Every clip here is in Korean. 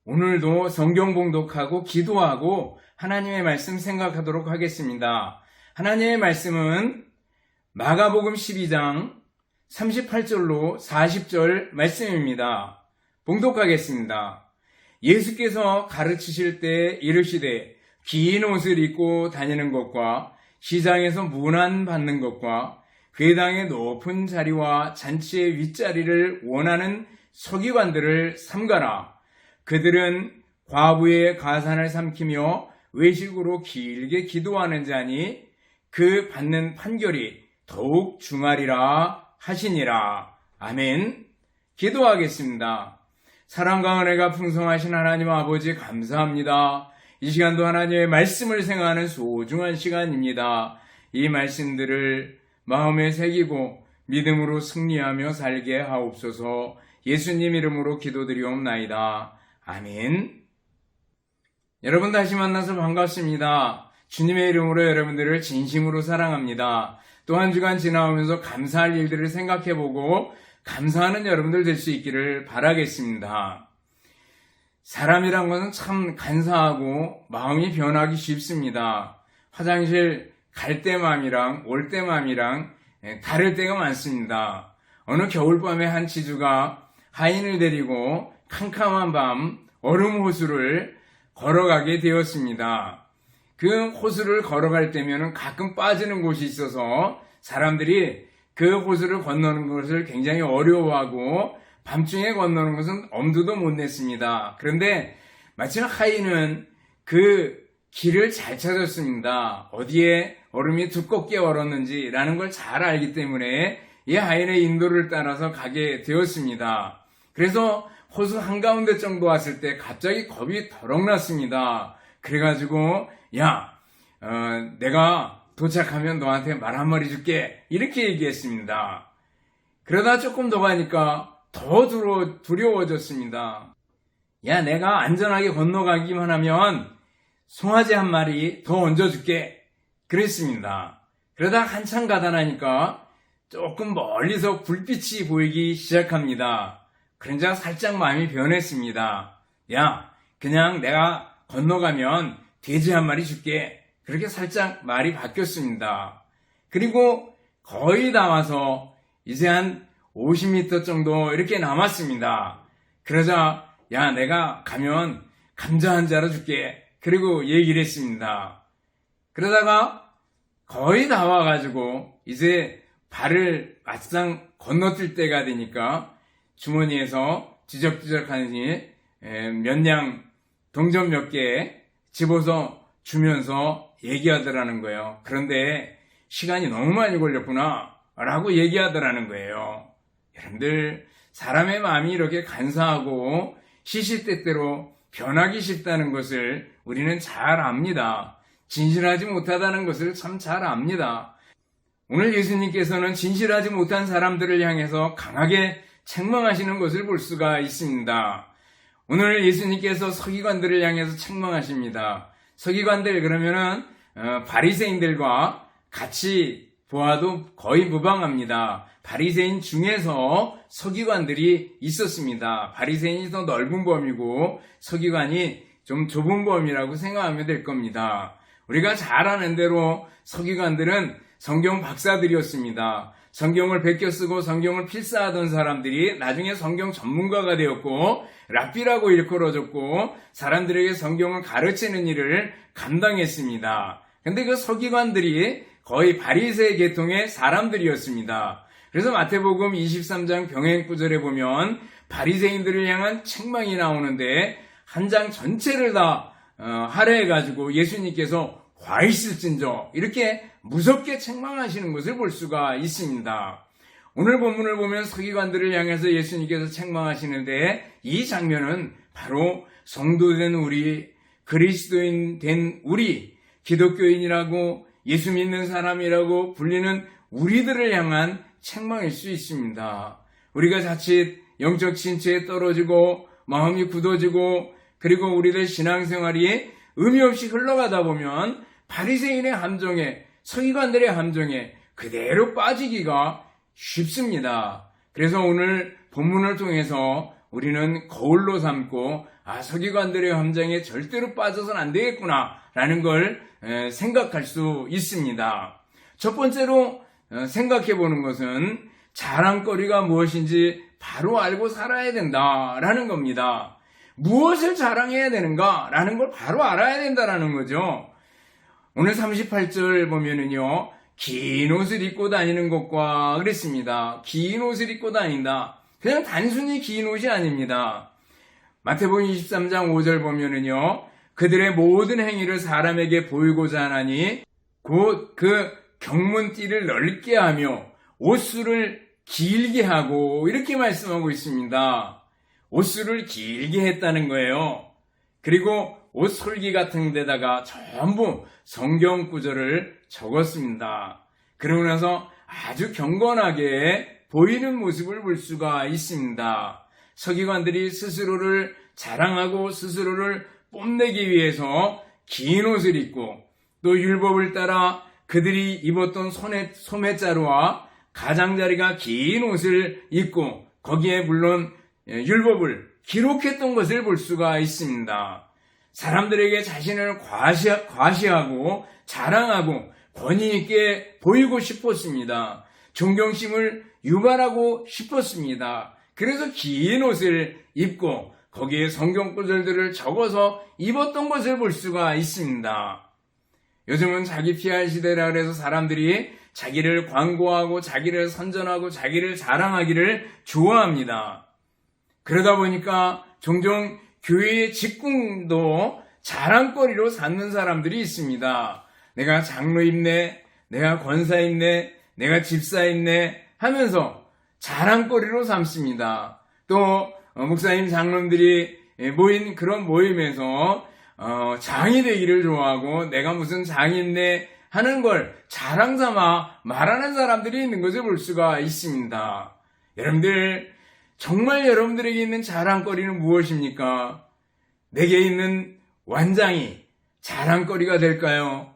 오늘도 성경 봉독하고 기도하고 하나님의 말씀 생각하도록 하겠습니다. 하나님의 말씀은 마가복음 12장 38절로 40절 말씀입니다. 봉독하겠습니다. 예수께서 가르치실 때 이르시되 긴 옷을 입고 다니는 것과 시장에서 문안 받는 것과 회당의 높은 자리와 잔치의 윗자리를 원하는 서기관들을 삼가라. 그들은 과부의 가산을 삼키며 외식으로 길게 기도하는 자니 그 받는 판결이 더욱 중하리라 하시니라. 아멘. 기도하겠습니다. 사랑과 은혜가 풍성하신 하나님 아버지 감사합니다. 이 시간도 하나님의 말씀을 생각하는 소중한 시간입니다. 이 말씀들을 마음에 새기고 믿음으로 승리하며 살게 하옵소서. 예수님 이름으로 기도드리옵나이다. 아멘. 여러분 다시 만나서 반갑습니다. 주님의 이름으로 여러분들을 진심으로 사랑합니다. 또 한 주간 지나오면서 감사할 일들을 생각해보고 감사하는 여러분들 될 수 있기를 바라겠습니다. 사람이란 것은 참 간사하고 마음이 변하기 쉽습니다. 화장실 갈 때 마음이랑 올 때 마음이랑 다를 때가 많습니다. 어느 겨울밤에 한 지주가 하인을 데리고 캄캄한 밤 얼음 호수를 걸어가게 되었습니다. 그 호수를 걸어갈 때면 가끔 빠지는 곳이 있어서 사람들이 그 호수를 건너는 것을 굉장히 어려워하고 밤중에 건너는 것은 엄두도 못 냈습니다. 그런데 마침 하인은 그 길을 잘 찾았습니다. 어디에 얼음이 두껍게 얼었는지라는 걸 잘 알기 때문에 이 하인의 인도를 따라서 가게 되었습니다. 그래서 호수 한가운데 정도 왔을 때 갑자기 겁이 더럭 났습니다. 그래가지고 내가 도착하면 너한테 말 한마디 줄게 이렇게 얘기했습니다. 그러다 조금 더 가니까 더 두려워졌습니다. 내가 안전하게 건너가기만 하면 송아지 한 마리 더 얹어줄게 그랬습니다. 그러다 한참 가다 나니까 조금 멀리서 불빛이 보이기 시작합니다. 그러자 살짝 마음이 변했습니다. 그냥 내가 건너가면 돼지 한 마리 줄게. 그렇게 살짝 말이 바뀌었습니다. 그리고 거의 다 와서 이제 한 50m 정도 이렇게 남았습니다. 그러자 내가 가면 감자 한 자루 줄게. 그리고 얘기를 했습니다. 그러다가 거의 다 와가지고 이제 발을 막상 건너뛸 때가 되니까 주머니에서 지적지적하니 몇냥 동전 몇 개 집어서 주면서 얘기하더라는 거예요. 그런데 시간이 너무 많이 걸렸구나 라고 얘기하더라는 거예요. 여러분들 사람의 마음이 이렇게 간사하고 시시때때로 변하기 쉽다는 것을 우리는 잘 압니다. 진실하지 못하다는 것을 참 잘 압니다. 오늘 예수님께서는 진실하지 못한 사람들을 향해서 강하게 책망하시는 것을 볼 수가 있습니다. 오늘 예수님께서 서기관들을 향해서 책망하십니다. 서기관들 그러면은 바리새인들과 같이 보아도 거의 무방합니다. 바리새인 중에서 서기관들이 있었습니다. 바리새인이 더 넓은 범위고 서기관이 좀 좁은 범위라고 생각하면 될 겁니다. 우리가 잘 아는 대로 서기관들은 성경 박사들이었습니다. 성경을 베껴 쓰고 성경을 필사하던 사람들이 나중에 성경 전문가가 되었고 랍비라고 일컬어졌고 사람들에게 성경을 가르치는 일을 감당했습니다. 근데 그 서기관들이 거의 바리새 계통의 사람들이었습니다. 그래서 마태복음 23장 병행 구절에 보면 바리새인들을 향한 책망이 나오는데 한 장 전체를 다 할애해가지고 예수님께서 화 있을진저 이렇게 무섭게 책망하시는 것을 볼 수가 있습니다. 오늘 본문을 보면 서기관들을 향해서 예수님께서 책망하시는데 이 장면은 바로 성도된 우리, 그리스도인 된 우리, 기독교인이라고 예수 믿는 사람이라고 불리는 우리들을 향한 책망일 수 있습니다. 우리가 자칫 영적 진체에 떨어지고 마음이 굳어지고 그리고 우리들 신앙생활이 의미 없이 흘러가다 보면 바리새인의 함정에 서기관들의 함정에 그대로 빠지기가 쉽습니다. 그래서 오늘 본문을 통해서 우리는 거울로 삼고 서기관들의 함정에 절대로 빠져서는 안 되겠구나 라는 걸 생각할 수 있습니다. 첫 번째로 생각해 보는 것은 자랑거리가 무엇인지 바로 알고 살아야 된다라는 겁니다. 무엇을 자랑해야 되는가라는 걸 바로 알아야 된다라는 거죠. 오늘 38절 보면은요, 긴 옷을 입고 다니는 것과 그랬습니다. 긴 옷을 입고 다닌다. 그냥 단순히 긴 옷이 아닙니다. 마태복음 23장 5절 보면은요, 그들의 모든 행위를 사람에게 보이고자 하나니 곧 그 경문띠를 넓게 하며 옷수를 길게 하고 이렇게 말씀하고 있습니다. 옷수를 길게 했다는 거예요. 그리고 옷 솔기 같은 데다가 전부 성경 구절을 적었습니다. 그러고 나서 아주 경건하게 보이는 모습을 볼 수가 있습니다. 서기관들이 스스로를 자랑하고 스스로를 뽐내기 위해서 긴 옷을 입고 또 율법을 따라 그들이 입었던 소매자루와 가장자리가 긴 옷을 입고 거기에 물론 율법을 기록했던 것을 볼 수가 있습니다. 사람들에게 자신을 과시하고 자랑하고 권위 있게 보이고 싶었습니다. 존경심을 유발하고 싶었습니다. 그래서 긴 옷을 입고 거기에 성경 구절들을 적어서 입었던 것을 볼 수가 있습니다. 요즘은 자기 PR 시대라 그래서 사람들이 자기를 광고하고 자기를 선전하고 자기를 자랑하기를 좋아합니다. 그러다 보니까 종종 교회의 직궁도 자랑거리로 삼는 사람들이 있습니다. 내가 장로입네, 내가 권사입네, 내가 집사입네 하면서 자랑거리로 삼습니다. 또 목사님 장로님들이 모인 그런 모임에서 장이 되기를 좋아하고 내가 무슨 장이있네 하는 걸 자랑 삼아 말하는 사람들이 있는 것을 볼 수가 있습니다. 여러분들, 정말 여러분들에게 있는 자랑거리는 무엇입니까? 내게 있는 완장이 자랑거리가 될까요?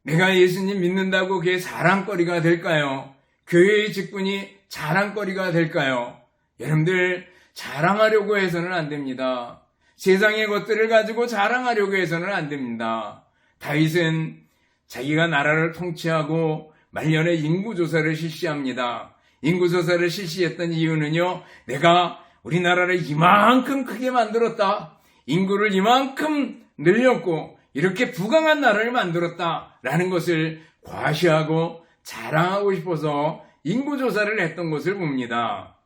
내가 예수님 믿는다고 그게 자랑거리가 될까요? 교회의 직분이 자랑거리가 될까요? 여러분들, 자랑하려고 해서는 안 됩니다. 세상의 것들을 가지고 자랑하려고 해서는 안 됩니다. 다윗은 자기가 나라를 통치하고 말년에 인구조사를 실시합니다. 인구조사를 실시했던 이유는요, 내가 우리나라를 이만큼 크게 만들었다. 인구를 이만큼 늘렸고 이렇게 부강한 나라를 만들었다라는 것을 과시하고 자랑하고 싶어서 인구조사를 했던 것을 봅니다.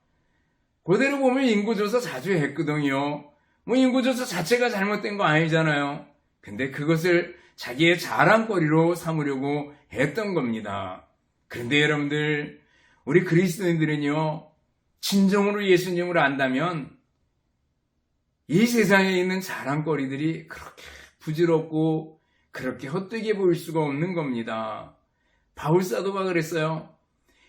그대로 보면 인구조사 자주 했거든요. 인구조사 자체가 잘못된 거 아니잖아요. 근데 그것을 자기의 자랑거리로 삼으려고 했던 겁니다. 그런데 여러분들, 우리 그리스도인들은요, 진정으로 예수님을 안다면 이 세상에 있는 자랑거리들이 그렇게 부질없고 그렇게 헛되게 보일 수가 없는 겁니다. 바울사도가 그랬어요.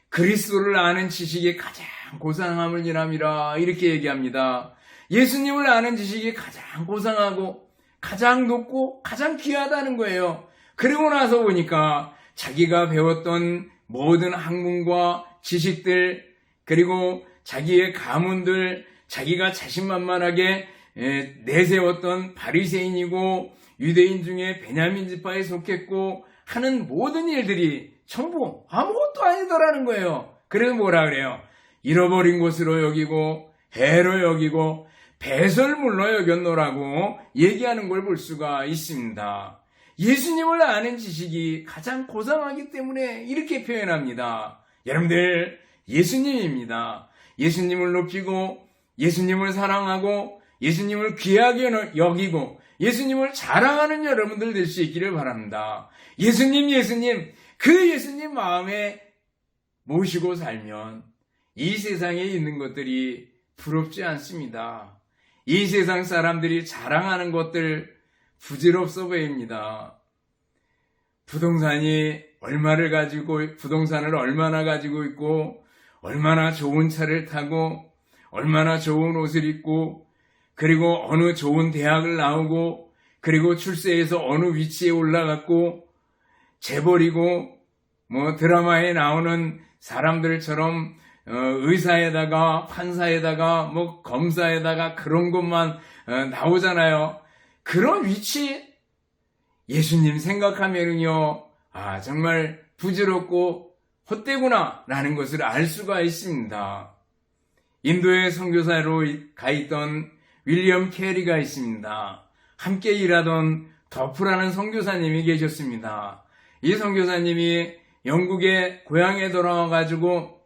그리스도를 아는 지식이 가장 고상함을 일함이라 이렇게 얘기합니다. 예수님을 아는 지식이 가장 고상하고 가장 높고 가장 귀하다는 거예요. 그러고 나서 보니까 자기가 배웠던 모든 학문과 지식들, 그리고 자기의 가문들, 자기가 자신만만하게 내세웠던 바리새인이고 유대인 중에 베냐민 지파에 속했고 하는 모든 일들이 전부 아무것도 아니더라는 거예요. 그래서 뭐라 그래요? 잃어버린 것으로 여기고 해로 여기고 배설물로 여겼노라고 얘기하는 걸 볼 수가 있습니다. 예수님을 아는 지식이 가장 고상하기 때문에 이렇게 표현합니다. 여러분들, 예수님입니다. 예수님을 높이고 예수님을 사랑하고 예수님을 귀하게 여기고 예수님을 자랑하는 여러분들 될 수 있기를 바랍니다. 예수님, 그 예수님 마음에 모시고 살면 이 세상에 있는 것들이 부럽지 않습니다. 이 세상 사람들이 자랑하는 것들 부질없어 보입니다. 부동산을 얼마나 가지고 있고, 얼마나 좋은 차를 타고, 얼마나 좋은 옷을 입고, 그리고 어느 좋은 대학을 나오고, 그리고 출세해서 어느 위치에 올라갔고, 재벌이고, 드라마에 나오는 사람들처럼 의사에다가 판사에다가 뭐 검사에다가 그런 것만 나오잖아요. 그런 위치 예수님 생각하면은요, 정말 부질없고 헛되구나 라는 것을 알 수가 있습니다. 인도의 선교사로 가 있던 윌리엄 캐리가 있습니다. 함께 일하던 더프라는 선교사님이 계셨습니다. 이 선교사님이 영국의 고향에 돌아와가지고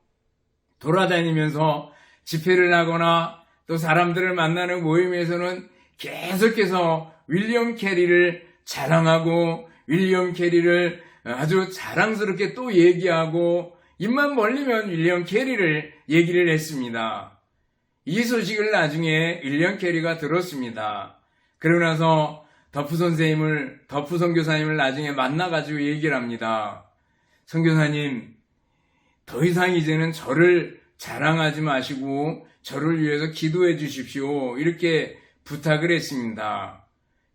돌아다니면서 집회를 하거나 또 사람들을 만나는 모임에서는 계속해서 윌리엄 캐리를 자랑하고 윌리엄 캐리를 아주 자랑스럽게 또 얘기하고 입만 벌리면 윌리엄 캐리를 얘기를 했습니다. 이 소식을 나중에 윌리엄 캐리가 들었습니다. 그러고 나서 더프 선교사님을 나중에 만나가지고 얘기를 합니다. 선교사님, 더 이상 이제는 저를 자랑하지 마시고 저를 위해서 기도해 주십시오. 이렇게 부탁을 했습니다.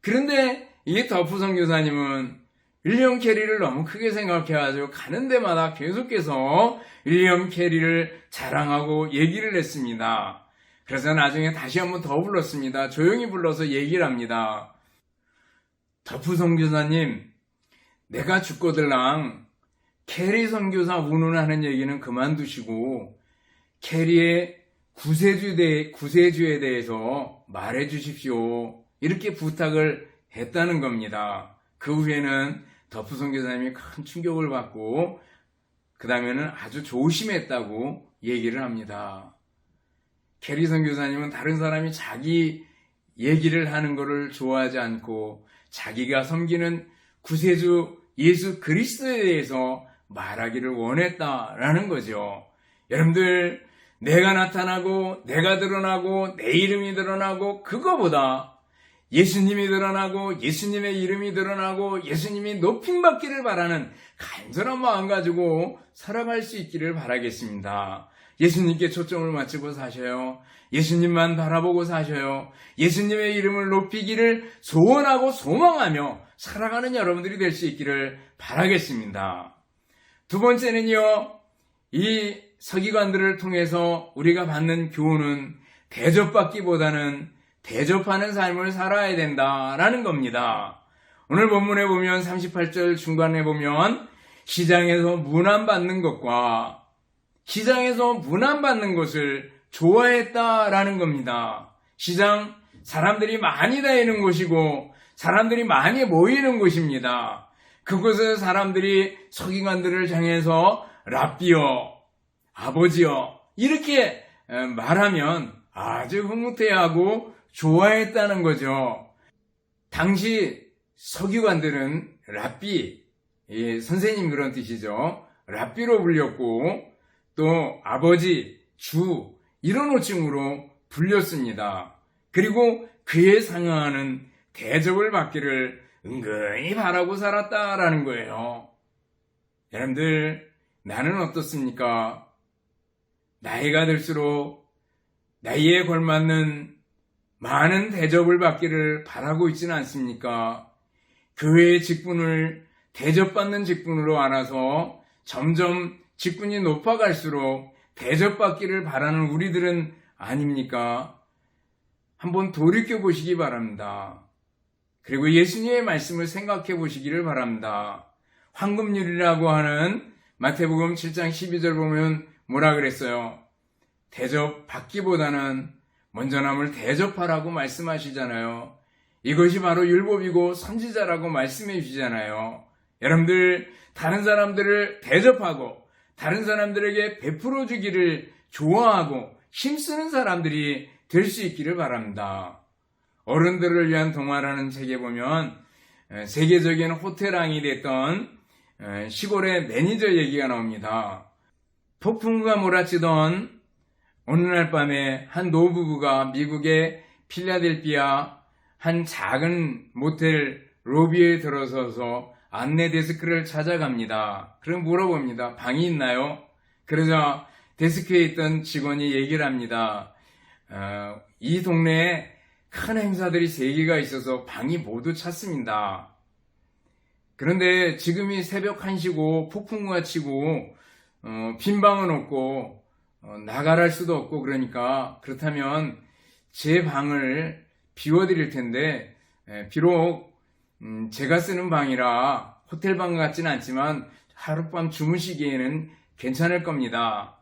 그런데 이 더프 선교사님은 윌리엄 캐리를 너무 크게 생각해가지고 가는 데마다 계속해서 윌리엄 캐리를 자랑하고 얘기를 했습니다. 그래서 나중에 다시 한번 더 불렀습니다. 조용히 불러서 얘기를 합니다. 더프 선교사님, 내가 죽거들랑 캐리 선교사 운운하는 얘기는 그만두시고 캐리의 구세주에 대해서 말해 주십시오. 이렇게 부탁을 했다는 겁니다. 그 후에는 더프 선교사님이 큰 충격을 받고 그 다음에는 아주 조심했다고 얘기를 합니다. 캐리 선교사님은 다른 사람이 자기 얘기를 하는 것을 좋아하지 않고 자기가 섬기는 구세주 예수 그리스도에 대해서 말하기를 원했다라는 거죠. 여러분들, 내가 나타나고 내가 드러나고 내 이름이 드러나고 그거보다 예수님이 드러나고 예수님의 이름이 드러나고 예수님이 높임받기를 바라는 간절한 마음 가지고 살아갈 수 있기를 바라겠습니다. 예수님께 초점을 맞추고 사셔요. 예수님만 바라보고 사셔요. 예수님의 이름을 높이기를 소원하고 소망하며 살아가는 여러분들이 될 수 있기를 바라겠습니다. 두 번째는요, 이 서기관들을 통해서 우리가 받는 교훈은 대접받기보다는 대접하는 삶을 살아야 된다라는 겁니다. 오늘 본문에 보면 38절 중간에 보면 시장에서 문안받는 것과 시장에서 문안받는 것을 좋아했다라는 겁니다. 시장, 사람들이 많이 다니는 곳이고 사람들이 많이 모이는 곳입니다. 그곳에 사람들이 서기관들을 향해서 랍비여, 아버지여 이렇게 말하면 아주 흐뭇해하고 좋아했다는 거죠. 당시 서기관들은 랍비, 선생님 그런 뜻이죠. 랍비로 불렸고 또 아버지, 주 이런 호칭으로 불렸습니다. 그리고 그에 상응하는 대접을 받기를 은근히 바라고 살았다라는 거예요. 여러분들, 나는 어떻습니까? 나이가 들수록 나이에 걸맞는 많은 대접을 받기를 바라고 있지는 않습니까? 교회의 직분을 대접받는 직분으로 알아서 점점 직분이 높아갈수록 대접받기를 바라는 우리들은 아닙니까? 한번 돌이켜 보시기 바랍니다. 그리고 예수님의 말씀을 생각해 보시기를 바랍니다. 황금률이라고 하는 마태복음 7장 12절 보면 뭐라 그랬어요? 대접받기보다는 먼저 남을 대접하라고 말씀하시잖아요. 이것이 바로 율법이고 선지자라고 말씀해 주시잖아요. 여러분들, 다른 사람들을 대접하고 다른 사람들에게 베풀어 주기를 좋아하고 힘쓰는 사람들이 될 수 있기를 바랍니다. 어른들을 위한 동화라는 책에 보면 세계적인 호텔왕이 됐던 시골의 매니저 얘기가 나옵니다. 폭풍우가 몰아치던 어느 날 밤에 한 노부부가 미국의 필라델피아 한 작은 모텔 로비에 들어서서 안내 데스크를 찾아갑니다. 그럼 물어봅니다. 방이 있나요? 그러자 데스크에 있던 직원이 얘기를 합니다. 이 동네에 큰 행사들이 3개가 있어서 방이 모두 찼습니다. 그런데 지금이 새벽 1시고 폭풍우가 치고 빈 방은 없고 나가랄 수도 없고 그러니까 그렇다면 제 방을 비워드릴 텐데 비록 제가 쓰는 방이라 호텔방 같지는 않지만 하룻밤 주무시기에는 괜찮을 겁니다.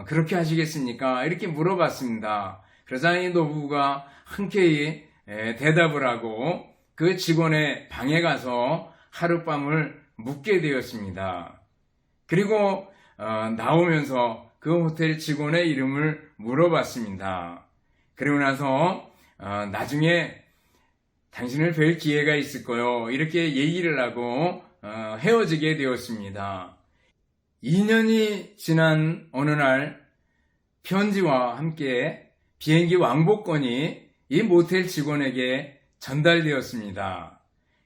그렇게 하시겠습니까? 이렇게 물어봤습니다. 그러자 이 노부부가 흔쾌히 대답을 하고 그 직원의 방에 가서 하룻밤을 묵게 되었습니다. 그리고 나오면서 그 호텔 직원의 이름을 물어봤습니다. 그리고 나서 나중에 당신을 뵐 기회가 있을 거요. 이렇게 얘기를 하고 헤어지게 되었습니다. 2년이 지난 어느 날 편지와 함께 비행기 왕복권이 이 모텔 직원에게 전달되었습니다.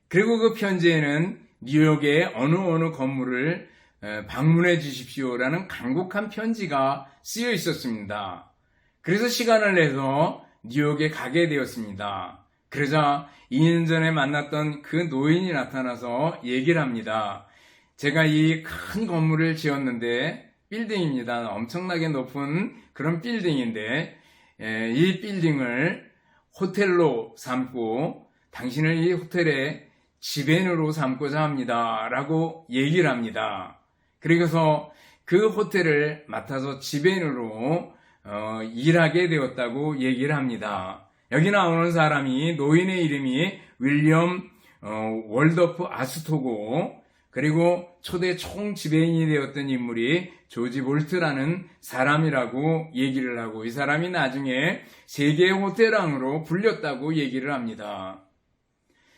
그리고 그 편지에는 뉴욕의 어느 건물을 방문해 주십시오라는 간곡한 편지가 쓰여 있었습니다. 그래서 시간을 내서 뉴욕에 가게 되었습니다. 그러자 2년 전에 만났던 그 노인이 나타나서 얘기를 합니다. 제가 이 큰 건물을 지었는데 빌딩입니다. 엄청나게 높은 그런 빌딩인데 이 빌딩을 호텔로 삼고 당신을 이 호텔의 지배인으로 삼고자 합니다. 라고 얘기를 합니다. 그래서 그 호텔을 맡아서 지배인으로 일하게 되었다고 얘기를 합니다. 여기 나오는 사람이 노인의 이름이 윌리엄 월더프 아스토고 그리고 초대 총지배인이 되었던 인물이 조지 볼트라는 사람이라고 얘기를 하고 이 사람이 나중에 세계 호텔왕으로 불렸다고 얘기를 합니다.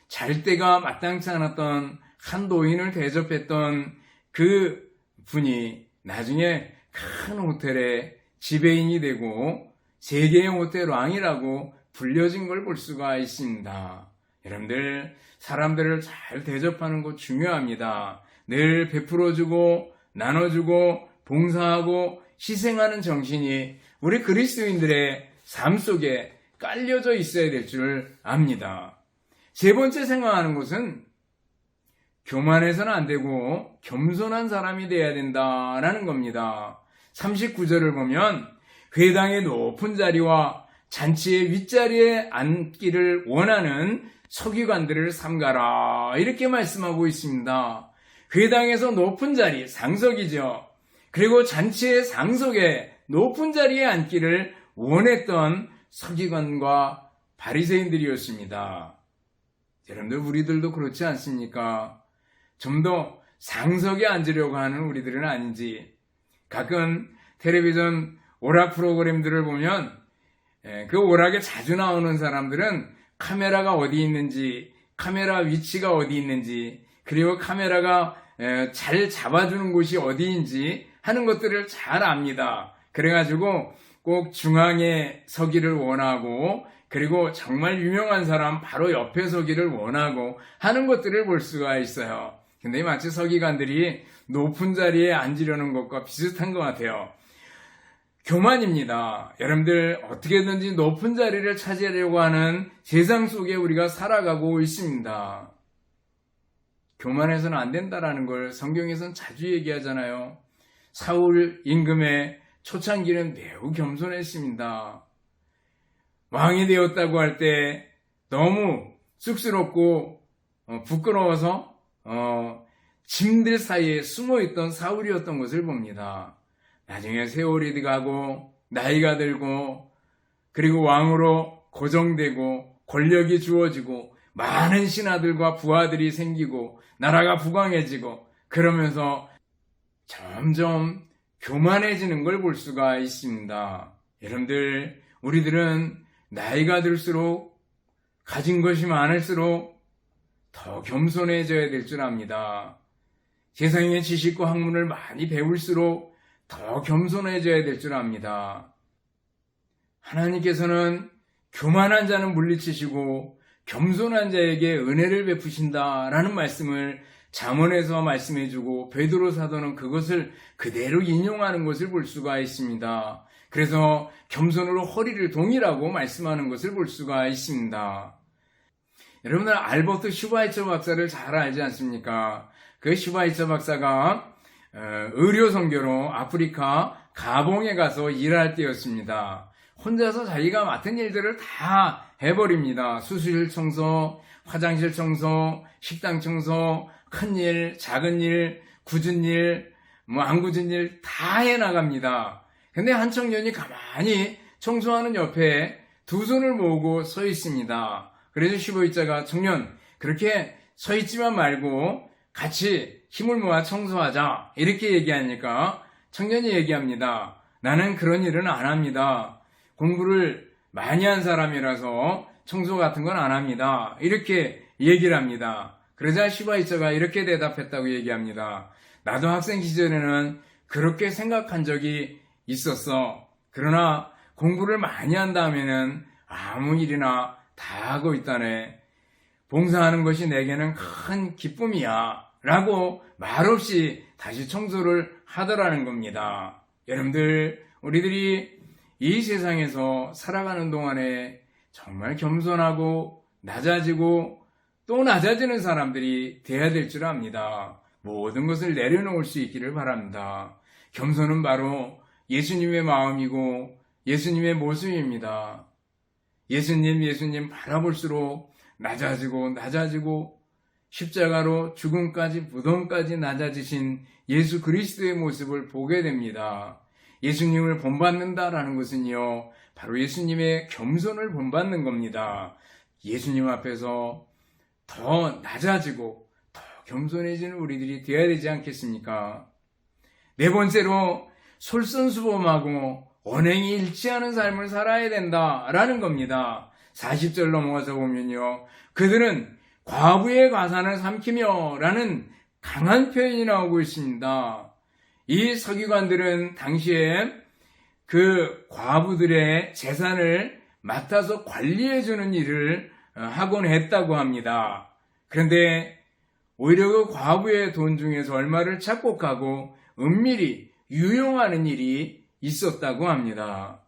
잘 때가 마땅치 않았던 한 노인을 대접했던 그 분이 나중에 큰 호텔의 지배인이 되고 세계의 호텔왕이라고 불려진 걸 볼 수가 있습니다. 여러분들 사람들을 잘 대접하는 것 중요합니다. 늘 베풀어주고 나눠주고 봉사하고 희생하는 정신이 우리 그리스도인들의 삶 속에 깔려져 있어야 될 줄 압니다. 세 번째 생각하는 것은 교만해서는 안 되고 겸손한 사람이 되어야 된다라는 겁니다. 39절을 보면 회당의 높은 자리와 잔치의 윗자리에 앉기를 원하는 서기관들을 삼가라 이렇게 말씀하고 있습니다. 회당에서 높은 자리, 상석이죠. 그리고 잔치의 상석에 높은 자리에 앉기를 원했던 서기관과 바리새인들이었습니다. 여러분들 우리들도 그렇지 않습니까? 좀 더 상석에 앉으려고 하는 우리들은 아닌지 가끔 텔레비전 오락 프로그램들을 보면 그 오락에 자주 나오는 사람들은 카메라가 어디 있는지, 카메라 위치가 어디 있는지, 그리고 카메라가 잘 잡아주는 곳이 어디인지 하는 것들을 잘 압니다. 그래가지고 꼭 중앙에 서기를 원하고 그리고 정말 유명한 사람 바로 옆에 서기를 원하고 하는 것들을 볼 수가 있어요. 근데 마치 서기관들이 높은 자리에 앉으려는 것과 비슷한 것 같아요. 교만입니다. 여러분들 어떻게든지 높은 자리를 차지하려고 하는 세상 속에 우리가 살아가고 있습니다. 교만해서는 안 된다라는 걸 성경에서는 자주 얘기하잖아요. 사울 임금의 초창기는 매우 겸손했습니다. 왕이 되었다고 할 때 너무 쑥스럽고 부끄러워서 짐들 사이에 숨어있던 사울이었던 것을 봅니다. 나중에 세월이 가고 나이가 들고 그리고 왕으로 고정되고 권력이 주어지고 많은 신하들과 부하들이 생기고 나라가 부강해지고 그러면서 점점 교만해지는 걸 볼 수가 있습니다. 여러분들 우리들은 나이가 들수록 가진 것이 많을수록 더 겸손해져야 될 줄 압니다. 세상의 지식과 학문을 많이 배울수록 더 겸손해져야 될 줄 압니다. 하나님께서는 교만한 자는 물리치시고 겸손한 자에게 은혜를 베푸신다라는 말씀을 잠언에서 말씀해주고 베드로 사도는 그것을 그대로 인용하는 것을 볼 수가 있습니다. 그래서 겸손으로 허리를 동이라고 말씀하는 것을 볼 수가 있습니다. 여러분들 알버트 슈바이처 박사를 잘 알지 않습니까? 그 슈바이처 박사가 의료 선교로 아프리카 가봉에 가서 일할 때였습니다. 혼자서 자기가 맡은 일들을 다 해버립니다. 수술실 청소, 화장실 청소, 식당 청소, 큰 일, 작은 일, 굳은 일, 안 굳은 일 다 해나갑니다. 근데 한 청년이 가만히 청소하는 옆에 두 손을 모으고 서 있습니다. 그래서 15일자가 청년 그렇게 서 있지만 말고 같이 힘을 모아 청소하자 이렇게 얘기하니까 청년이 얘기합니다. 나는 그런 일은 안 합니다. 공부를 많이 한 사람이라서 청소 같은 건 안 합니다. 이렇게 얘기를 합니다. 그러자 15일자가 이렇게 대답했다고 얘기합니다. 나도 학생 시절에는 그렇게 생각한 적이 있었어. 그러나 공부를 많이 한 다음에는 아무 일이나 다 하고 있다네. 봉사하는 것이 내게는 큰 기쁨이야. 라고 말없이 다시 청소를 하더라는 겁니다. 여러분들, 우리들이 이 세상에서 살아가는 동안에 정말 겸손하고 낮아지고 또 낮아지는 사람들이 돼야 될 줄 압니다. 모든 것을 내려놓을 수 있기를 바랍니다. 겸손은 바로 예수님의 마음이고 예수님의 모습입니다. 예수님 바라볼수록 낮아지고 십자가로 죽음까지 무덤까지 낮아지신 예수 그리스도의 모습을 보게 됩니다. 예수님을 본받는다라는 것은요, 바로 예수님의 겸손을 본받는 겁니다. 예수님 앞에서 더 낮아지고 더 겸손해지는 우리들이 되어야 되지 않겠습니까? 네 번째로 솔선수범하고 언행이 일치하는 삶을 살아야 된다라는 겁니다. 40절 넘어가서 보면요, 그들은 과부의 가산을 삼키며 라는 강한 표현이 나오고 있습니다. 이 서기관들은 당시에 그 과부들의 재산을 맡아서 관리해주는 일을 하곤 했다고 합니다. 그런데 오히려 그 과부의 돈 중에서 얼마를 착복하고 은밀히 유용하는 일이 있었다고 합니다.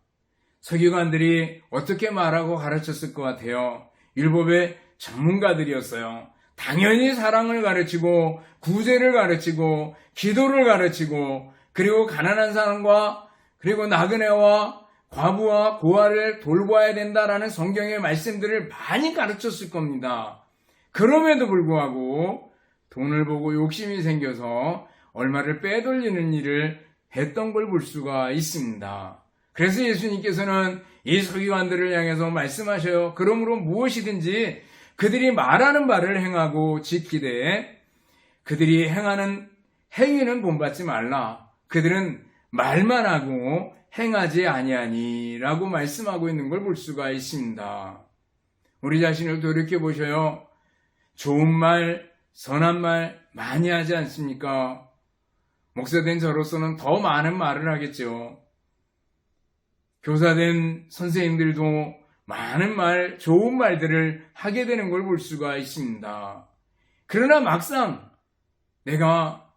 서기관들이 어떻게 말하고 가르쳤을 것 같아요? 율법의 전문가들이었어요. 당연히 사랑을 가르치고 구제를 가르치고 기도를 가르치고 그리고 가난한 사람과 그리고 나그네와 과부와 고아를 돌봐야 된다라는 성경의 말씀들을 많이 가르쳤을 겁니다. 그럼에도 불구하고 돈을 보고 욕심이 생겨서 얼마를 빼돌리는 일을 했던 걸 볼 수가 있습니다. 그래서 예수님께서는 이 서기관들을 향해서 말씀하셔요. 그러므로 무엇이든지 그들이 말하는 바를 행하고 지키되 그들이 행하는 행위는 본받지 말라. 그들은 말만 하고 행하지 아니하니 라고 말씀하고 있는 걸 볼 수가 있습니다. 우리 자신을 돌이켜보셔요. 좋은 말, 선한 말 많이 하지 않습니까? 목사된 저로서는 더 많은 말을 하겠죠. 교사된 선생님들도 많은 말, 좋은 말들을 하게 되는 걸 볼 수가 있습니다. 그러나 막상 내가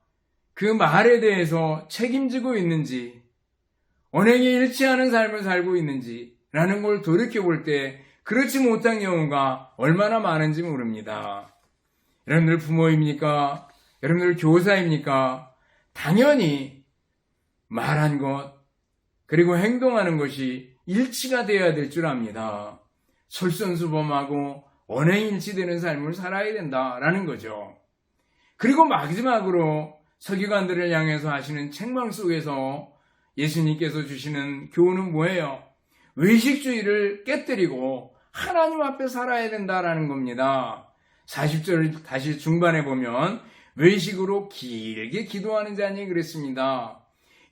그 말에 대해서 책임지고 있는지, 언행이 일치하는 삶을 살고 있는지 라는 걸 돌이켜볼 때 그렇지 못한 경우가 얼마나 많은지 모릅니다. 여러분들 부모입니까? 여러분들 교사입니까? 당연히 말한 것 그리고 행동하는 것이 일치가 되어야 될 줄 압니다. 솔선수범하고 언행일치되는 삶을 살아야 된다라는 거죠. 그리고 마지막으로 서기관들을 향해서 하시는 책망 속에서 예수님께서 주시는 교훈은 뭐예요? 외식주의를 깨뜨리고 하나님 앞에 살아야 된다라는 겁니다. 40절 다시 중반에 보면 외식으로 길게 기도하는 자니 그랬습니다.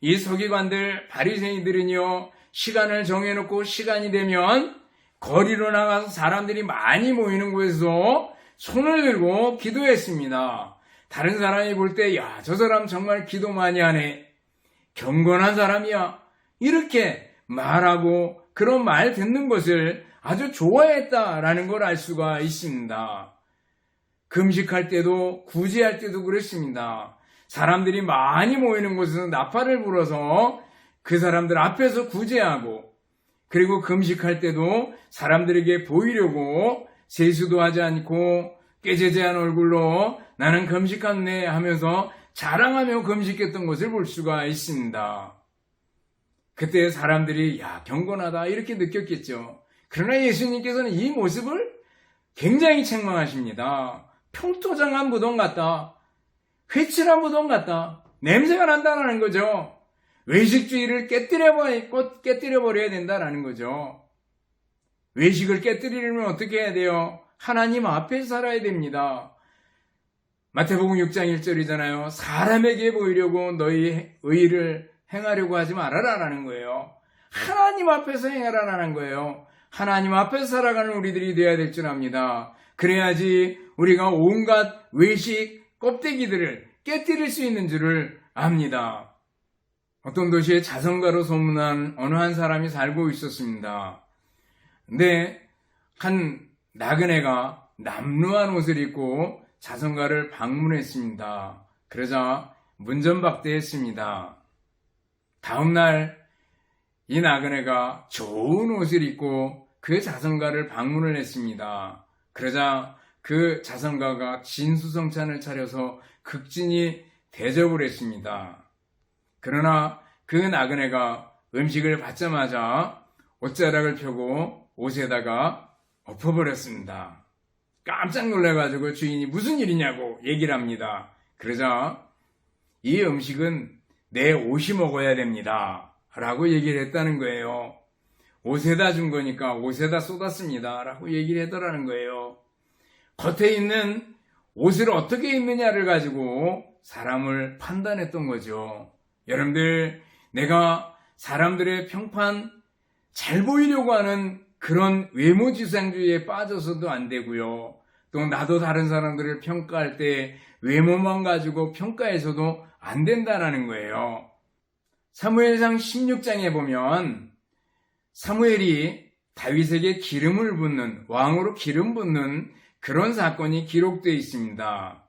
이 서기관들 바리새인들은요, 시간을 정해놓고 시간이 되면 거리로 나가서 사람들이 많이 모이는 곳에서 손을 들고 기도했습니다. 다른 사람이 볼 때 야, 저 사람 정말 기도 많이 하네. 경건한 사람이야. 이렇게 말하고 그런 말 듣는 것을 아주 좋아했다라는 걸 알 수가 있습니다. 금식할 때도 구제할 때도 그렇습니다. 사람들이 많이 모이는 곳에서 나팔을 불어서 그 사람들 앞에서 구제하고 그리고 금식할 때도 사람들에게 보이려고 세수도 하지 않고 깨재재한 얼굴로 나는 금식했네 하면서 자랑하며 금식했던 것을 볼 수가 있습니다. 그때 사람들이 야, 경건하다 이렇게 느꼈겠죠. 그러나 예수님께서는 이 모습을 굉장히 책망하십니다. 평토장한 무덤 같다. 회칠한 무덤 같다. 냄새가 난다라는 거죠. 외식주의를 깨뜨려버려야 된다라는 거죠. 외식을 깨뜨리려면 어떻게 해야 돼요? 하나님 앞에 살아야 됩니다. 마태복음 6장 1절이잖아요. 사람에게 보이려고 너희 의를 행하려고 하지 말아라라는 거예요. 하나님 앞에서 행하라라는 거예요. 하나님 앞에서 살아가는 우리들이 되어야 될 줄 압니다. 그래야지 우리가 온갖 외식 껍데기들을 깨뜨릴 수 있는 줄을 압니다. 어떤 도시에 자선가로 소문난 어느 한 사람이 살고 있었습니다. 근데 한 나그네가 남루한 옷을 입고 자선가를 방문했습니다. 그러자 문전박대했습니다. 다음날 이 나그네가 좋은 옷을 입고 그 자선가를 방문을 했습니다. 그러자 그 자선가가 진수성찬을 차려서 극진히 대접을 했습니다. 그러나 그 나그네가 음식을 받자마자 옷자락을 펴고 옷에다가 엎어버렸습니다. 깜짝 놀라가지고 주인이 무슨 일이냐고 얘기를 합니다. 그러자 이 음식은 내 옷이 먹어야 됩니다 라고 얘기를 했다는 거예요. 옷에다 준 거니까 옷에다 쏟았습니다 라고 얘기를 하더라는 거예요. 겉에 있는 옷을 어떻게 입느냐를 가지고 사람을 판단했던 거죠. 여러분들, 내가 사람들의 평판 잘 보이려고 하는 그런 외모지상주의에 빠져서도 안 되고요. 또 나도 다른 사람들을 평가할 때 외모만 가지고 평가해서도 안 된다는 거예요. 사무엘상 16장에 보면 사무엘이 다윗에게 기름을 붓는, 왕으로 기름 붓는 그런 사건이 기록되어 있습니다.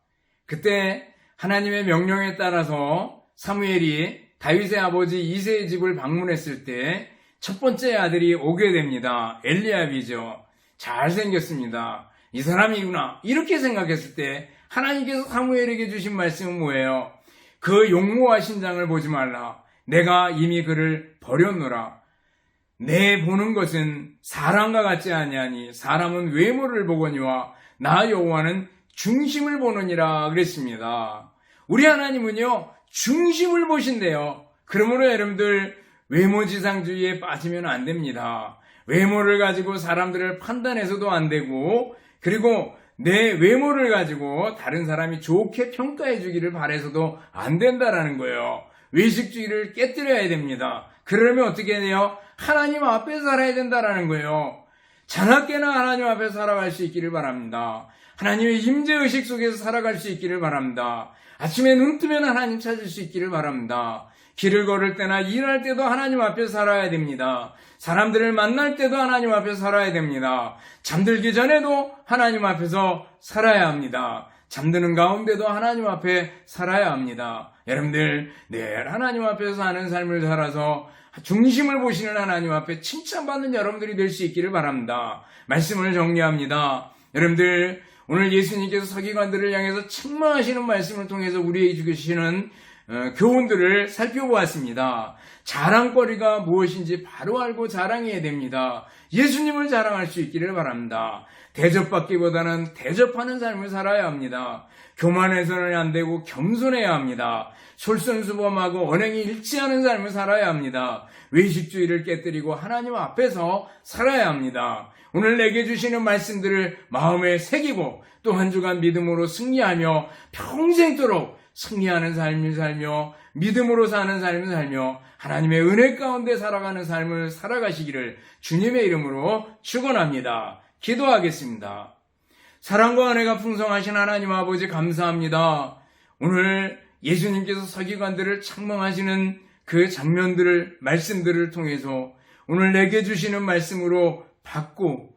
그때 하나님의 명령에 따라서 사무엘이 다윗의 아버지 이새의 집을 방문했을 때 첫 번째 아들이 오게 됩니다. 엘리압이죠. 잘생겼습니다. 이 사람이구나. 이렇게 생각했을 때 하나님께서 사무엘에게 주신 말씀은 뭐예요? 그 용모와 신장을 보지 말라. 내가 이미 그를 버렸노라. 내 보는 것은 사람과 같지 아니하니 사람은 외모를 보거니와 나 여호와는 중심을 보느니라 그랬습니다. 우리 하나님은요, 중심을 보신대요. 그러므로 여러분들 외모지상주의에 빠지면 안 됩니다. 외모를 가지고 사람들을 판단해서도 안 되고, 그리고 내 외모를 가지고 다른 사람이 좋게 평가해 주기를 바라서도 안 된다라는 거예요. 외식주의를 깨뜨려야 됩니다. 그러면 어떻게 해요? 하나님 앞에 살아야 된다라는 거예요. 자나깨나 하나님 앞에 살아갈 수 있기를 바랍니다. 하나님의 임재의식 속에서 살아갈 수 있기를 바랍니다. 아침에 눈 뜨면 하나님 찾을 수 있기를 바랍니다. 길을 걸을 때나 일할 때도 하나님 앞에 살아야 됩니다. 사람들을 만날 때도 하나님 앞에 살아야 됩니다. 잠들기 전에도 하나님 앞에서 살아야 합니다. 잠드는 가운데도 하나님 앞에 살아야 합니다. 여러분들, 늘 하나님 앞에서 사는 삶을 살아서 중심을 보시는 하나님 앞에 칭찬받는 여러분들이 될 수 있기를 바랍니다. 말씀을 정리합니다. 여러분들, 오늘 예수님께서 서기관들을 향해서 책망하시는 말씀을 통해서 우리에게 주시는 교훈들을 살펴보았습니다. 자랑거리가 무엇인지 바로 알고 자랑해야 됩니다. 예수님을 자랑할 수 있기를 바랍니다. 대접받기보다는 대접하는 삶을 살아야 합니다. 교만해서는 안 되고 겸손해야 합니다. 솔선수범하고 언행이 일치하는 삶을 살아야 합니다. 외식주의를 깨뜨리고 하나님 앞에서 살아야 합니다. 오늘 내게 주시는 말씀들을 마음에 새기고 또 한 주간 믿음으로 승리하며 평생도록 승리하는 삶을 살며 믿음으로 사는 삶을 살며 하나님의 은혜 가운데 살아가는 삶을 살아가시기를 주님의 이름으로 축원합니다. 기도하겠습니다. 사랑과 은혜가 풍성하신 하나님 아버지 감사합니다. 오늘 예수님께서 서기관들을 책망하시는 그 장면들을, 말씀들을 통해서 오늘 내게 주시는 말씀으로 받고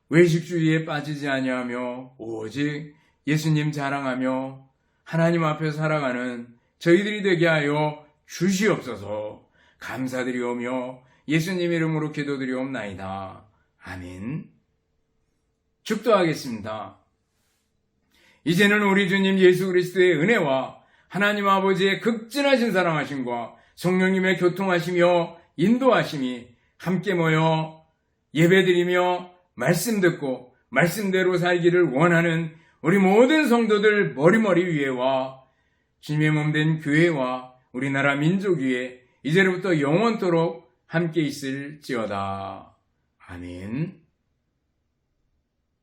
외식주의에 빠지지 아니하며 오직 예수님 자랑하며 하나님 앞에 살아가는 저희들이 되게 하여 주시옵소서. 감사드리오며 예수님 이름으로 기도드리옵나이다. 아멘. 축도하겠습니다. 이제는 우리 주님 예수 그리스도의 은혜와 하나님 아버지의 극진하신 사랑하심과 성령님의 교통하시며 인도하심이 함께 모여 예배드리며 말씀 듣고 말씀대로 살기를 원하는 우리 모든 성도들 머리머리 위에와 주님의 몸된 교회와 우리나라 민족 위에 이제로부터 영원토록 함께 있을지어다. 아멘.